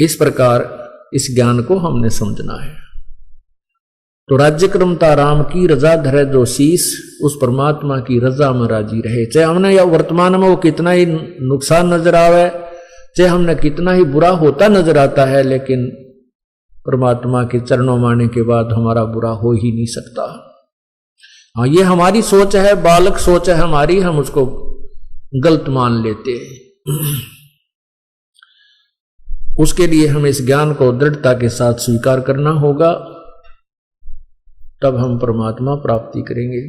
इस प्रकार इस ज्ञान को हमने समझना है। तो राज्य क्रमता राम की रजा धरे जो शीस, उस परमात्मा की रजा में राजी रहे। चाहे हमने या वर्तमान में वो कितना ही नुकसान नजर आवे, चाहे हमने कितना ही बुरा होता नजर आता है, लेकिन परमात्मा के चरणों में आने के बाद हमारा बुरा हो ही नहीं सकता। हाँ, ये हमारी सोच है, बालक सोच है हमारी, हम उसको गलत मान लेते हैं। उसके लिए हमें इस ज्ञान को दृढ़ता के साथ स्वीकार करना होगा, तब हम परमात्मा प्राप्ति करेंगे।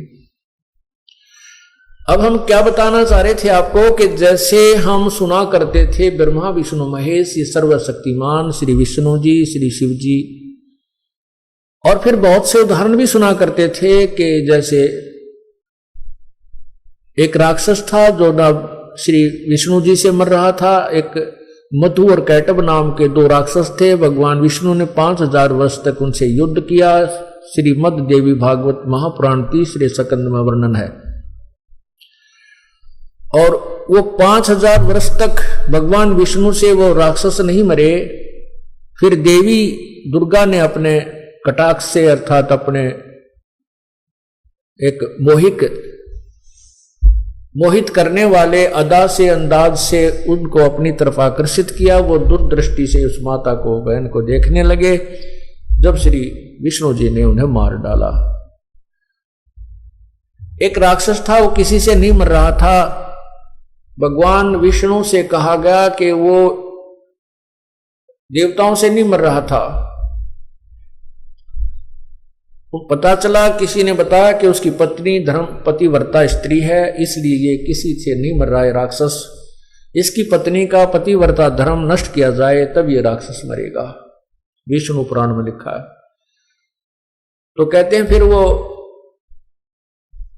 अब हम क्या बताना चाह रहे थे आपको कि जैसे हम सुना करते थे ब्रह्मा विष्णु महेश, ये सर्वशक्तिमान श्री विष्णु जी, श्री शिव जी, और फिर बहुत से उदाहरण भी सुना करते थे कि जैसे एक राक्षस था जो ना श्री विष्णु जी से मर रहा था। एक मधु और कैटब नाम के दो राक्षस थे। भगवान विष्णु ने 5000 वर्ष तक उनसे युद्ध किया। श्रीमद देवी भागवत महापुराण तीसरे स्कंद में वर्णन है। और वो 5000 वर्ष तक भगवान विष्णु से वो राक्षस नहीं मरे। फिर देवी दुर्गा ने अपने कटाक्ष से, अर्थात अपने एक मोहित करने वाले अदा से, अंदाज से उनको अपनी तरफ आकर्षित किया। वो दूरदृष्टि से उस माता को, बहन को देखने लगे। जब श्री विष्णु जी ने उन्हें मार डाला। एक राक्षस था, वो किसी से नहीं मर रहा था। भगवान विष्णु से कहा गया कि वो देवताओं से नहीं मर रहा था। वो पता चला, किसी ने बताया कि उसकी पत्नी धर्म पतिव्रता स्त्री है, इसलिए ये किसी से नहीं मर रहा है राक्षस। इसकी पत्नी का पतिव्रता धर्म नष्ट किया जाए तब ये राक्षस मरेगा, विष्णु पुराण में लिखा है। तो कहते हैं फिर वो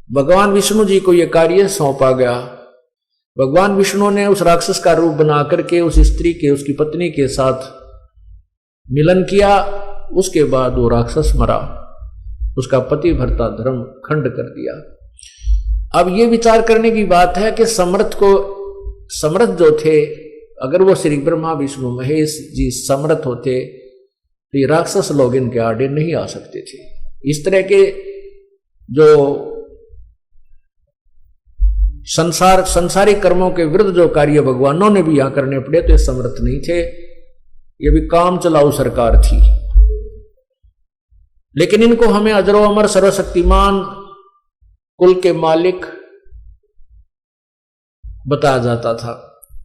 भगवान विष्णु जी को यह कार्य सौंपा गया। भगवान विष्णु ने उस राक्षस का रूप बना करके उस स्त्री के, उसकी पत्नी के साथ मिलन किया। उसके बाद वो राक्षस मरा, उसका पतिव्रता धर्म खंड कर दिया। अब ये विचार करने की बात है कि समर्थ जो थे, अगर वो श्री ब्रह्मा विष्णु महेश जी समर्थ होते तो ये राक्षस लोग इनके आड़े नहीं आ सकते थे। इस तरह के जो संसारी कर्मों के विरुद्ध जो कार्य भगवानों ने भी यहां करने पड़े तो ये समर्थ नहीं थे, ये भी काम चलाऊ सरकार थी। लेकिन इनको हमें अजरो अमर सर्वशक्तिमान कुल के मालिक बताया जाता था।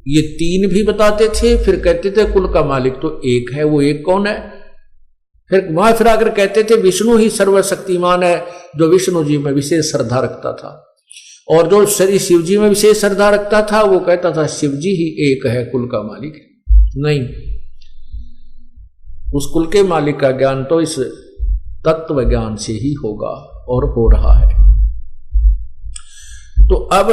ये तीन भी बताते थे, फिर कहते थे कुल का मालिक तो एक है। वो एक कौन है? फिर वहां फिर आकर कहते थे विष्णु ही सर्वशक्तिमान है, जो विष्णु जी में विशेष श्रद्धा रखता था। और जो श्री शिव जी में विशेष श्रद्धा रखता था वो कहता था शिव जी ही एक है, कुल का मालिक है। नहीं, उस कुल के मालिक का ज्ञान तो इस तत्व ज्ञान से ही होगा और हो रहा है। तो अब